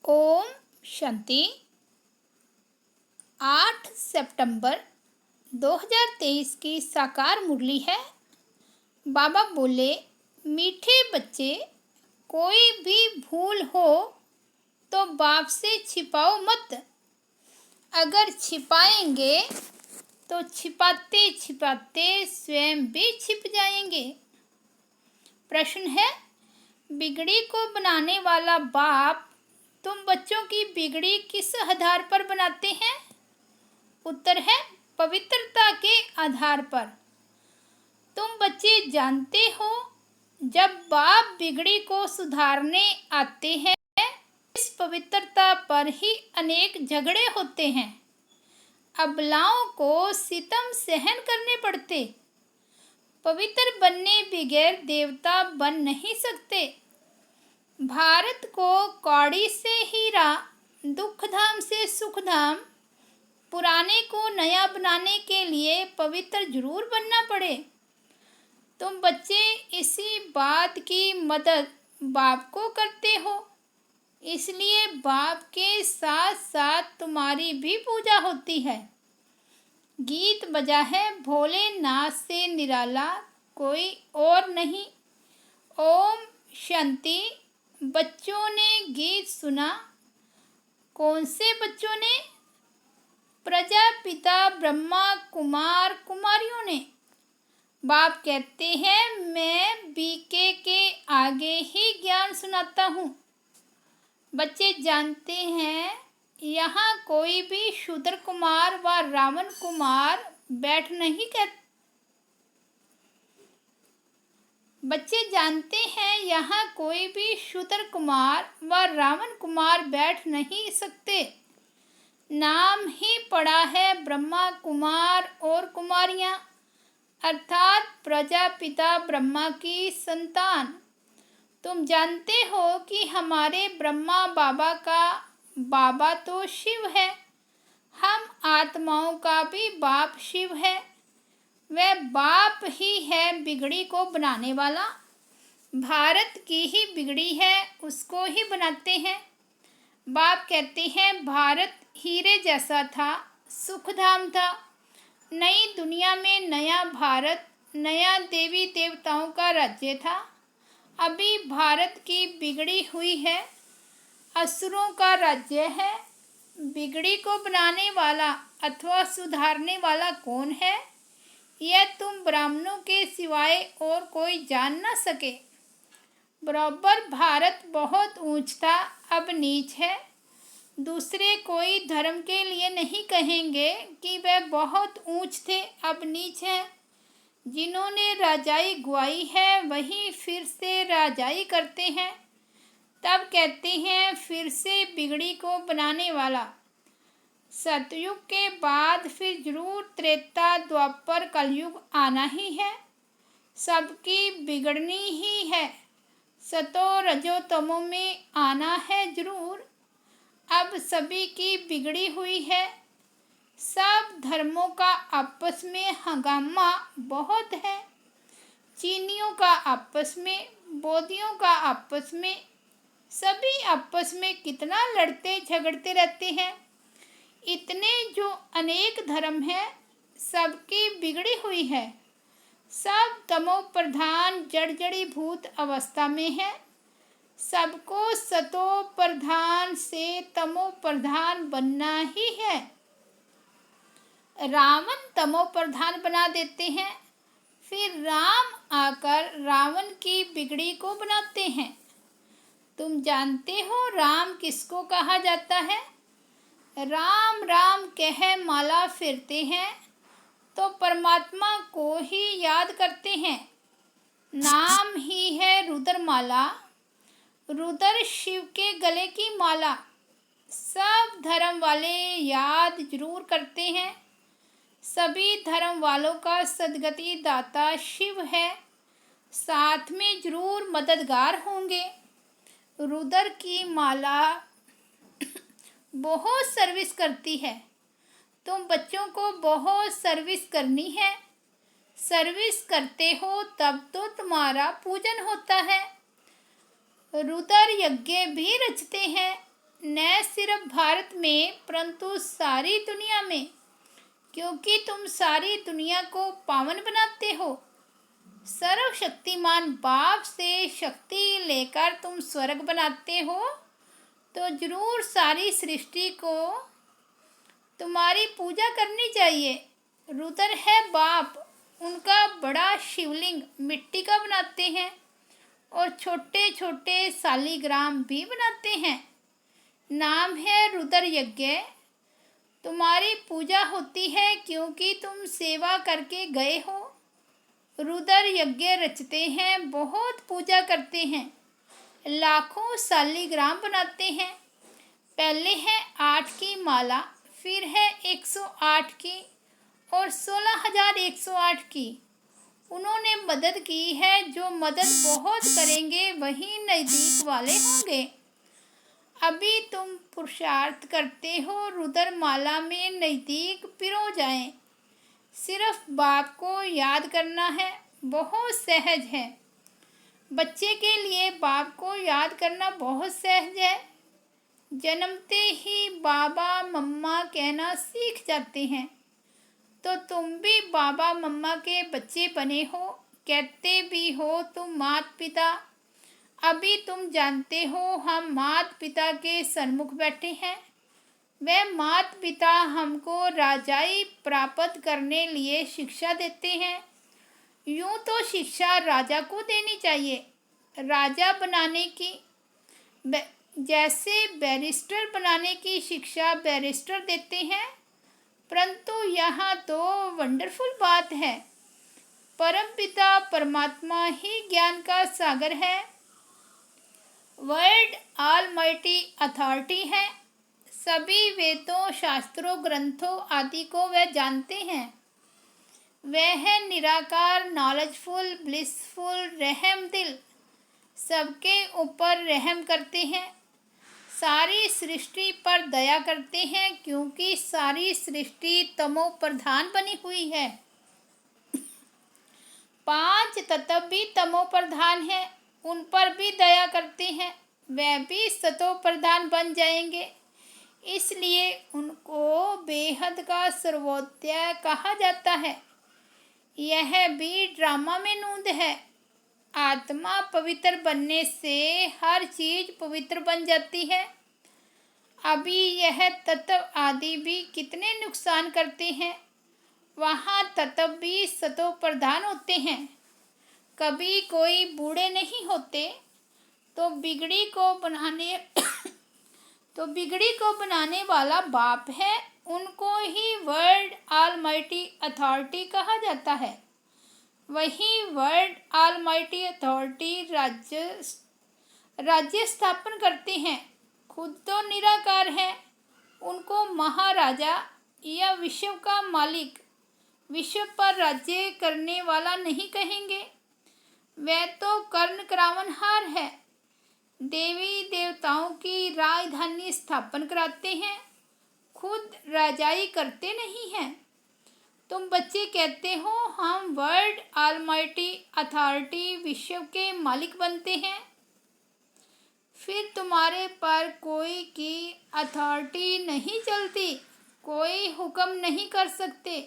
ओम शांति। 8 सितंबर 2023 की साकार मुरली है। बाबा बोले, मीठे बच्चे, कोई भी भूल हो तो बाप से छिपाओ मत। अगर छिपाएंगे तो छिपाते छिपाते स्वयं भी छिप जाएंगे। प्रश्न है, बिगड़ी को बनाने वाला बाप तुम बच्चों की बिगड़ी किस आधार पर बनाते हैं? उत्तर है, पवित्रता के आधार पर। तुम बच्चे जानते हो, जब बाप बिगड़ी को सुधारने आते हैं, इस पवित्रता पर ही अनेक झगड़े होते हैं। अबलाओं को सितम सहन करने पड़ते। पवित्र बनने बगैर देवता बन नहीं सकते। भारत को कौड़ी से हीरा, दुखधाम से सुखधाम, पुराने को नया बनाने के लिए पवित्र जरूर बनना पड़े। तुम बच्चे इसी बात की मदद बाप को करते हो, इसलिए बाप के साथ साथ तुम्हारी भी पूजा होती है। गीत बजा है, भोलेनाथ से निराला कोई और नहीं। ओम शांति। बच्चों ने गीत सुना। कौन से बच्चों ने? प्रजापिता ब्रह्मा कुमार कुमारियों ने। बाप कहते हैं, मैं बीके के आगे ही ज्ञान सुनाता हूँ। बच्चे जानते हैं, यहाँ कोई भी शूद्र कुमार व रावण कुमार बैठ नहीं कहते। बच्चे जानते हैं, यहाँ कोई भी शूद्र कुमार व रावण कुमार बैठ नहीं सकते। नाम ही पड़ा है ब्रह्मा कुमार और कुमारियाँ, अर्थात प्रजापिता ब्रह्मा की संतान। तुम जानते हो कि हमारे ब्रह्मा बाबा का बाबा तो शिव है। हम आत्माओं का भी बाप शिव है। वह बाप ही है बिगड़ी को बनाने वाला। भारत की ही बिगड़ी है, उसको ही बनाते हैं। बाप कहते हैं, भारत हीरे जैसा था, सुखधाम था। नई दुनिया में नया भारत, नया देवी देवताओं का राज्य था। अभी भारत की बिगड़ी हुई है, असुरों का राज्य है। बिगड़ी को बनाने वाला अथवा सुधारने वाला कौन है, यह तुम ब्राह्मणों के सिवाय और कोई जान न सके। बराबर भारत बहुत ऊंच था, अब नीच है। दूसरे कोई धर्म के लिए नहीं कहेंगे कि वह बहुत ऊंच थे, अब नीच हैं। जिन्होंने राजाई गुआई है, वही फिर से राजाई करते हैं। तब कहते हैं, फिर से बिगड़ी को बनाने वाला। सतयुग के बाद फिर जरूर त्रेता द्वापर कलयुग आना ही है। सबकी बिगड़नी ही है। सतो रजो तमो में आना है जरूर। अब सभी की बिगड़ी हुई है। सब धर्मों का आपस में हंगामा बहुत है। चीनियों का आपस में, बौद्धियों का आपस में, सभी आपस में कितना लड़ते झगड़ते रहते हैं। इतने जो अनेक धर्म हैं, सबकी बिगड़ी हुई है। सब तमो प्रधान जड़जड़ी भूत अवस्था में है। सबको सतो प्रधान से तमो प्रधान बनना ही है। रावण तमो प्रधान बना देते हैं, फिर राम आकर रावण की बिगड़ी को बनाते हैं। तुम जानते हो राम किसको कहा जाता है? राम राम कह माला फिरते हैं तो परमात्मा को ही याद करते हैं। नाम ही है रुद्र माला, रुद्र शिव के गले की माला। सब धर्म वाले याद जरूर करते हैं। सभी धर्म वालों का सदगति दाता शिव है, साथ में जरूर मददगार होंगे। रुद्र की माला बहुत सर्विस करती है। तुम बच्चों को बहुत सर्विस करनी है। सर्विस करते हो तब तो तुम्हारा पूजन होता है। रुद्र यज्ञ भी रचते हैं, न सिर्फ भारत में परंतु सारी दुनिया में, क्योंकि तुम सारी दुनिया को पावन बनाते हो। सर्वशक्तिमान बाप से शक्ति लेकर तुम स्वर्ग बनाते हो, तो जरूर सारी सृष्टि को तुम्हारी पूजा करनी चाहिए। रुद्र है बाप, उनका बड़ा शिवलिंग मिट्टी का बनाते हैं और छोटे छोटे शालिग्राम भी बनाते हैं। नाम है रुद्र यज्ञ। तुम्हारी पूजा होती है क्योंकि तुम सेवा करके गए हो। रुद्र यज्ञ रचते हैं, बहुत पूजा करते हैं, लाखों शालिग्राम बनाते हैं। पहले है 8 की माला, फिर है 108 की और 16,108 की। उन्होंने मदद की है, जो मदद बहुत करेंगे वही नज़दीक वाले होंगे। अभी तुम पुरुषार्थ करते हो रुद्र माला में नज़दीक पिरो जाएं। सिर्फ बाप को याद करना है, बहुत सहज है। बच्चे के लिए बाप को याद करना बहुत सहज है। जन्मते ही बाबा मम्मा कहना सीख जाते हैं, तो तुम भी बाबा मम्मा के बच्चे बने हो, कहते भी हो तुम माता पिता। अभी तुम जानते हो हम माता पिता के सन्मुख बैठे हैं। वह माता पिता हमको राजाई प्राप्त करने लिए शिक्षा देते हैं। यूँ तो शिक्षा राजा को देनी चाहिए, राजा बनाने की। जैसे बैरिस्टर बनाने की शिक्षा बैरिस्टर देते हैं, परंतु यहाँ तो वंडरफुल बात है, परमपिता परमात्मा ही ज्ञान का सागर है, वर्ल्ड ऑलमाइटी अथॉरिटी है। सभी वेदों शास्त्रों ग्रंथों आदि को वह जानते हैं। वह है निराकार, नॉलेजफुल, ब्लिसफुल, रहम दिल, सबके ऊपर रहम करते हैं, सारी सृष्टि पर दया करते हैं, क्योंकि सारी सृष्टि तमो प्रधान बनी हुई है। 5 तत्व भी तमो प्रधान है, उन पर भी दया करते हैं, वह भी सतो प्रधान बन जाएंगे। इसलिए उनको बेहद का सर्वोदय कहा जाता है। यह भी ड्रामा में नूंद है। आत्मा पवित्र बनने से हर चीज पवित्र बन जाती है। अभी यह तत्व आदि भी कितने नुकसान करते हैं, वहाँ तत्व भी सतो प्रधान होते हैं। कभी कोई बूढ़े नहीं होते, तो बिगड़ी को बनाने वाला बाप है, उनको ही वर्ल्ड ऑलमाइटी अथॉरिटी कहा जाता है। वही वर्ल्ड ऑलमाइटी अथॉरिटी राज्य स्थापन करते हैं। खुद तो निराकार है, उनको महाराजा या विश्व का मालिक, विश्व पर राज्य करने वाला नहीं कहेंगे। वह तो कर्ण करावनहार है, देवी देवताओं की राजधानी स्थापन कराते हैं, खुद राजाई करते नहीं हैं। तुम बच्चे कहते हो हम वर्ल्ड ऑलमाइटी अथॉरिटी विश्व के मालिक बनते हैं, फिर तुम्हारे पर कोई की अथॉरिटी नहीं चलती, कोई हुक्म नहीं कर सकते।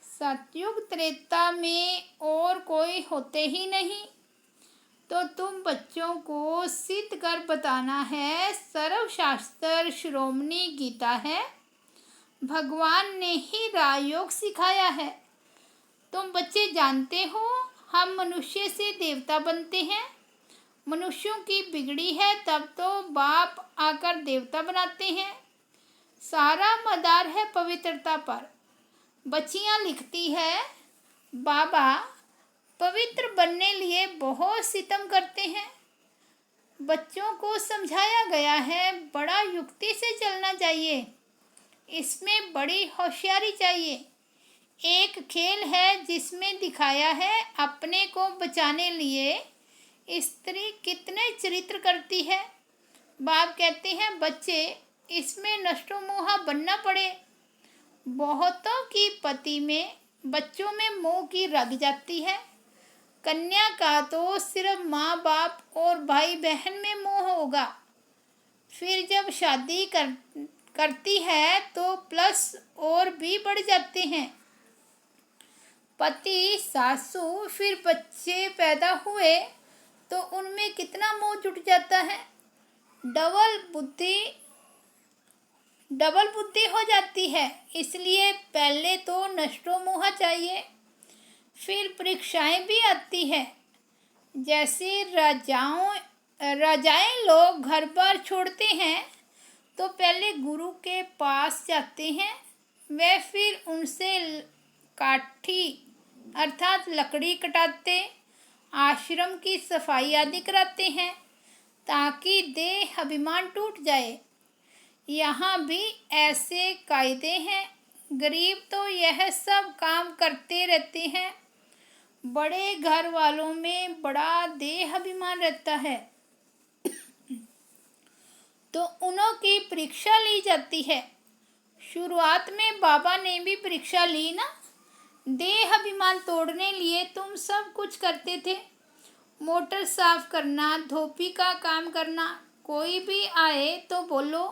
सतयुग त्रेता में और कोई होते ही नहीं, तो तुम बच्चों को सिद्ध कर बताना है। सर्वशास्त्र शिरोमणि गीता है, भगवान ने ही राजयोग सिखाया है। तुम बच्चे जानते हो हम मनुष्य से देवता बनते हैं। मनुष्यों की बिगड़ी है, तब तो बाप आकर देवता बनाते हैं। सारा मदार है पवित्रता पर। बच्चियाँ लिखती है, बाबा पवित्र बनने लिए बहुत सितम करते हैं। बच्चों को समझाया गया है बड़ा युक्ति से चलना चाहिए, इसमें बड़ी होशियारी चाहिए। एक खेल है जिसमें दिखाया है अपने को बचाने लिए स्त्री कितने चरित्र करती है। बाप कहते हैं बच्चे इसमें नष्टो मोहा बनना पड़े। बहुतों की पति में बच्चों में मोह की रग जाती है। कन्या का तो सिर्फ माँ बाप और भाई बहन में मोह होगा, फिर जब शादी करती है तो प्लस और भी बढ़ जाते हैं। पति, सासू, फिर बच्चे पैदा हुए तो उनमें कितना मोह जुट जाता है। डबल बुद्धि हो जाती है। इसलिए पहले तो नष्टो मोह चाहिए, फिर परीक्षाएं भी आती है। जैसे राजाएं लोग घर बार छोड़ते हैं तो पहले गुरु के पास जाते हैं। वे फिर उनसे काठी अर्थात लकड़ी कटाते, आश्रम की सफाई आदि कराते हैं ताकि देह अभिमान टूट जाए। यहाँ भी ऐसे कायदे हैं। गरीब तो यह सब काम करते रहते हैं। बड़े घर वालों में बड़ा देह अभिमान रहता है तो उन्हों की परीक्षा ली जाती है। शुरुआत में बाबा ने भी परीक्षा ली ना। देह अभिमान तोड़ने लिए तुम सब कुछ करते थे। मोटर साफ करना, धोबी का काम करना। कोई भी आए तो बोलो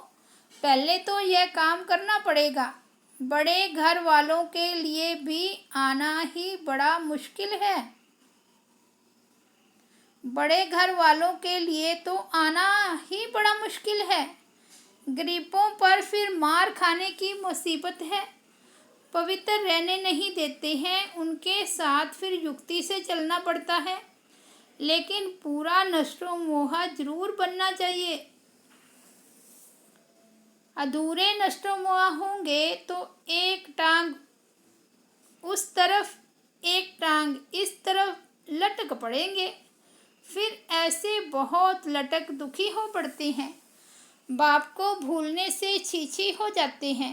पहले तो यह काम करना पड़ेगा। बड़े घर वालों के लिए भी आना ही बड़ा मुश्किल है। बड़े घर वालों के लिए तो आना ही बड़ा मुश्किल है। गरीबों पर फिर मार खाने की मुसीबत है। पवित्र रहने नहीं देते हैं। उनके साथ फिर युक्ति से चलना पड़ता है। लेकिन पूरा नष्टो मोह जरूर बनना चाहिए। अधूरे नष्टो मोह होंगे तो एक टांग उस तरफ, एक टांग इस तरफ लटक पड़ेंगे। फिर ऐसे बहुत लटक दुखी हो पड़ते हैं। बाप को भूलने से छीछी हो जाते हैं।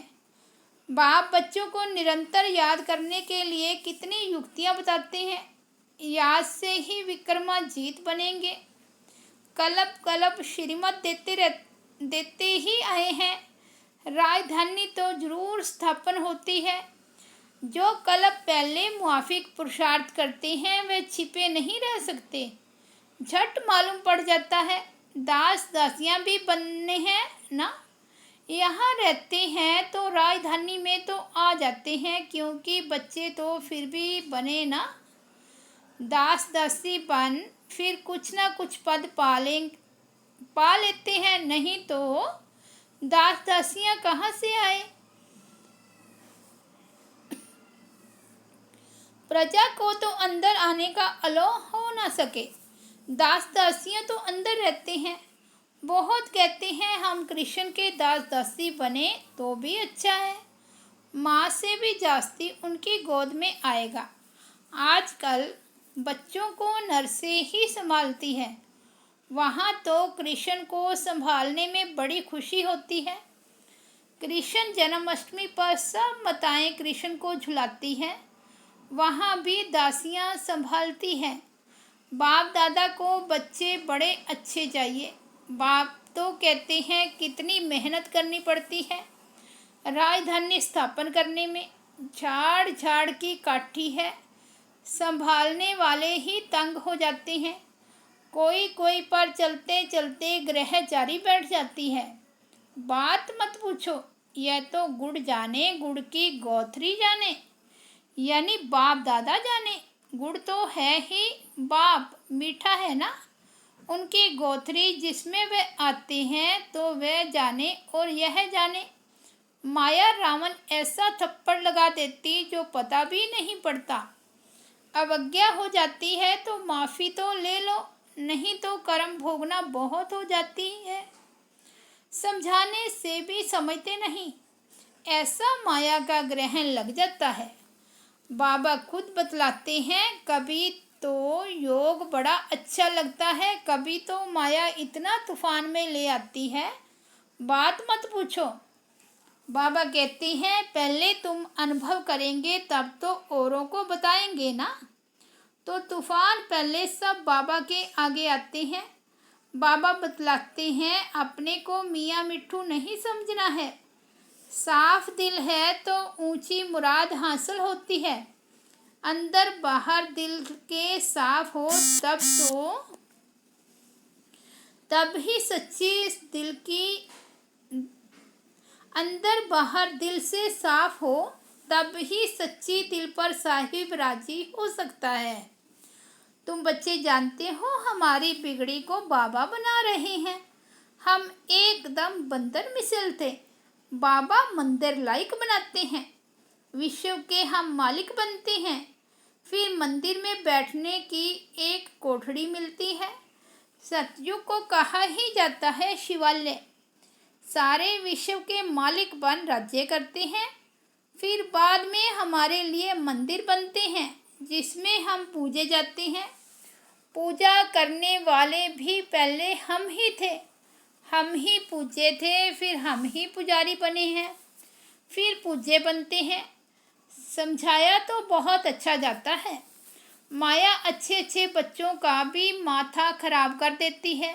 बाप बच्चों को निरंतर याद करने के लिए कितनी युक्तियां बताते हैं। याद से ही विक्रमाजीत बनेंगे। कलप कलप श्रीमत देते ही आए हैं। राजधानी तो जरूर स्थापन होती है। जो कलप पहले मुआफिक पुरुषार्थ करते हैं वे छिपे नहीं रह सकते। झट मालूम पड़ जाता है। दास दासियां भी बनने हैं ना। यहाँ रहते हैं तो राजधानी में तो आ जाते हैं, क्योंकि बच्चे तो फिर भी बने ना। दास दासी बन फिर कुछ ना कुछ पद पा लेते हैं। नहीं तो दास दासियां कहाँ से आए। प्रजा को तो अंदर आने का अलो हो ना सके। दास दासियां तो अंदर रहते हैं। बहुत कहते हैं हम कृष्ण के दास दासी बने तो भी अच्छा है। माँ से भी जास्ती उनकी गोद में आएगा। आजकल बच्चों को नर्सें ही संभालती है। वहाँ तो कृष्ण को संभालने में बड़ी खुशी होती है। कृष्ण जन्माष्टमी पर सब माताएं कृष्ण को झुलाती हैं। वहाँ भी दासियाँ संभालती हैं। बाप दादा को बच्चे बड़े अच्छे चाहिए। बाप तो कहते हैं कितनी मेहनत करनी पड़ती है राजधानी स्थापन करने में। झाड़ झाड़ की काठी है। संभालने वाले ही तंग हो जाते हैं। कोई कोई पर चलते चलते ग्रह जारी बैठ जाती है। बात मत पूछो। यह तो गुड़ जाने, गुड़ की गौथरी जाने, यानी बाप दादा जाने। गुड़ तो है ही, बाप मीठा है ना। उनकी गोथरी जिसमें वे आते हैं तो वे जाने और यह जाने। माया रावण ऐसा थप्पड़ लगा देती जो पता भी नहीं पड़ता। अवज्ञा हो जाती है तो माफ़ी तो ले लो, नहीं तो कर्म भोगना बहुत हो जाती है। समझाने से भी समझते नहीं। ऐसा माया का ग्रहण लग जाता है। बाबा खुद बतलाते हैं, कभी तो योग बड़ा अच्छा लगता है, कभी तो माया इतना तूफान में ले आती है, बात मत पूछो। बाबा कहते हैं पहले तुम अनुभव करेंगे तब तो औरों को बताएंगे ना। तो तूफान पहले सब बाबा के आगे आते हैं। बाबा बतलाते हैं अपने को मियाँ मिट्ठू नहीं समझना है। साफ दिल है तो ऊंची मुराद हासिल होती है। अंदर बाहर दिल के साफ हो तब ही सच्ची दिल की अंदर बाहर दिल से साफ हो, तब ही सच्ची दिल पर साहिब राजी हो सकता है। तुम बच्चे जानते हो हमारी बिगड़ी को बाबा बना रहे हैं। हम एकदम बंदर मिसल थे, बाबा मंदिर लायक बनाते हैं। विश्व के हम मालिक बनते हैं। फिर मंदिर में बैठने की एक कोठड़ी मिलती है। सतयुग को कहा ही जाता है शिवालय। सारे विश्व के मालिक बन राज्य करते हैं। फिर बाद में हमारे लिए मंदिर बनते हैं जिसमें हम पूजे जाते हैं। पूजा करने वाले भी पहले हम ही थे, हम ही पूजे थे, फिर हम ही पुजारी बने हैं, फिर पूज्य बनते हैं। समझाया तो बहुत अच्छा जाता है। माया अच्छे अच्छे बच्चों का भी माथा खराब कर देती है।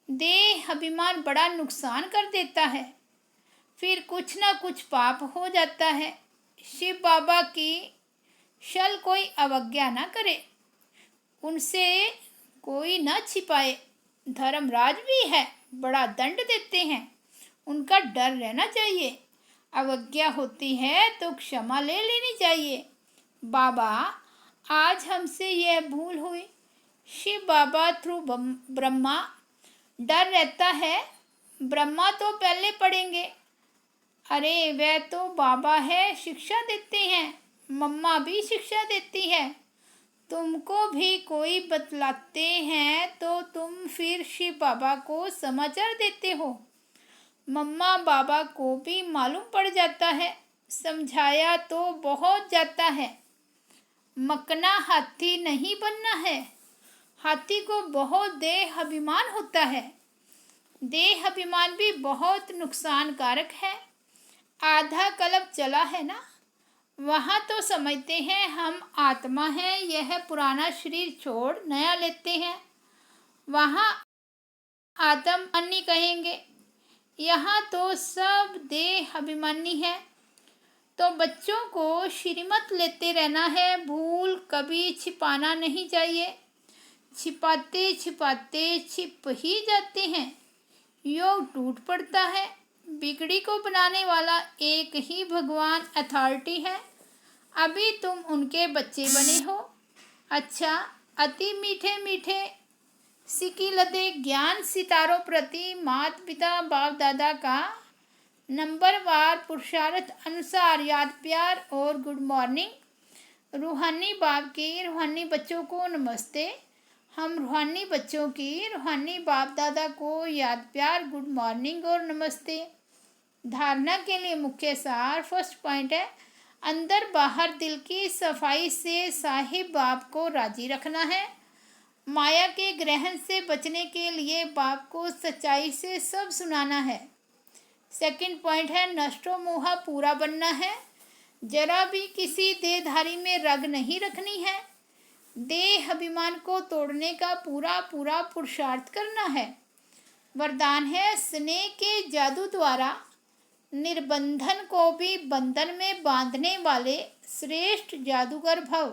देह अभिमान बड़ा नुकसान कर देता है। फिर कुछ ना कुछ पाप हो जाता है। शिव बाबा की शल कोई अवज्ञा ना करे, उनसे कोई न छिपाए। धर्मराज भी है, बड़ा दंड देते हैं, उनका डर रहना चाहिए। अवज्ञा होती है तो क्षमा ले लेनी चाहिए। बाबा आज हमसे यह भूल हुई। शिव बाबा थ्रू ब्रह्मा, डर रहता है ब्रह्मा तो पहले पढ़ेंगे। अरे वह तो बाबा है, शिक्षा देते हैं, मम्मा भी शिक्षा देती है। तुमको भी कोई बतलाते हैं तो तुम फिर शिव बाबा को समाचार देते हो। मम्मा बाबा को भी मालूम पड़ जाता है, समझाया तो बहुत जाता है। मकना हाथी नहीं बनना है। हाथी को बहुत देह अभिमान होता है। देह अभिमान भी बहुत नुकसानकारक है। आधा कल्प चला है ना, वहाँ तो समझते हैं हम आत्मा हैं, यह पुराना शरीर छोड़ नया लेते हैं। वहाँ आत्मानी कहेंगे, यहाँ तो सब देह अभिमानी है। तो बच्चों को श्रीमत लेते रहना है, भूल कभी छिपाना नहीं चाहिए। छिपाते छिपाते छिप ही जाते हैं, योग टूट पड़ता है। बिगड़ी को बनाने वाला एक ही भगवान अथॉरिटी है। अभी तुम उनके बच्चे बने हो। अच्छा, अति मीठे मीठे सिकी लदे ज्ञान सितारों प्रति माता पिता बाप दादा का नंबरवार पुरुषार्थ अनुसार याद प्यार और गुड मॉर्निंग। रूहानी बाप की रूहानी बच्चों को नमस्ते। हम रूहानी बच्चों की रूहानी बाप दादा को याद प्यार गुड मॉर्निंग और नमस्ते। धारणा के लिए मुख्य सार, फर्स्ट पॉइंट है, अंदर बाहर दिल की सफाई से साहिब बाप को राजी रखना है। माया के ग्रहण से बचने के लिए बाप को सच्चाई से सब सुनाना है। सेकंड पॉइंट है, नष्टो मोहा पूरा बनना है। जरा भी किसी देहधारी में रग नहीं रखनी है। देह अभिमान को तोड़ने का पूरा पूरा पुरुषार्थ करना है। वरदान है, स्नेह के जादू द्वारा निर्बंधन को भी बंधन में बांधने वाले श्रेष्ठ जादूगर भव।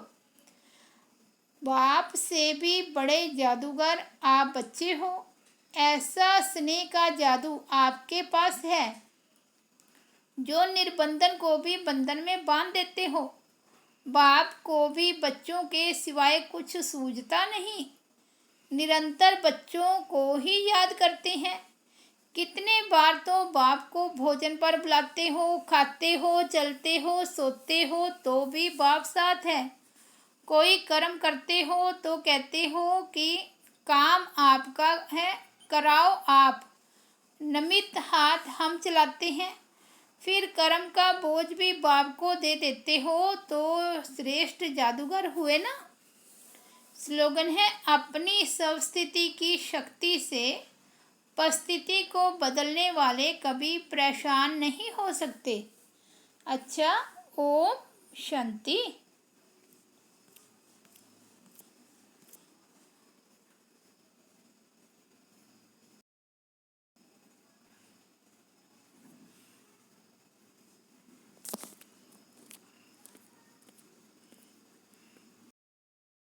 बाप से भी बड़े जादूगर आप बच्चे हो। ऐसा स्नेह का जादू आपके पास है जो निर्बंधन को भी बंधन में बांध देते हो। बाप को भी बच्चों के सिवाय कुछ सूझता नहीं, निरंतर बच्चों को ही याद करते हैं। कितने बार तो बाप को भोजन पर बुलाते हो, खाते हो, चलते हो, सोते हो, तो भी बाप साथ है। कोई कर्म करते हो तो कहते हो कि काम आपका है, कराओ आप। नमित हाथ हम चलाते हैं। फिर कर्म का बोझ भी बाप को दे देते हो तो श्रेष्ठ जादूगर हुए ना। स्लोगन है, अपनी स्वस्थिति की शक्ति से परिस्थिति को बदलने वाले कभी परेशान नहीं हो सकते। अच्छा, ओम शांति।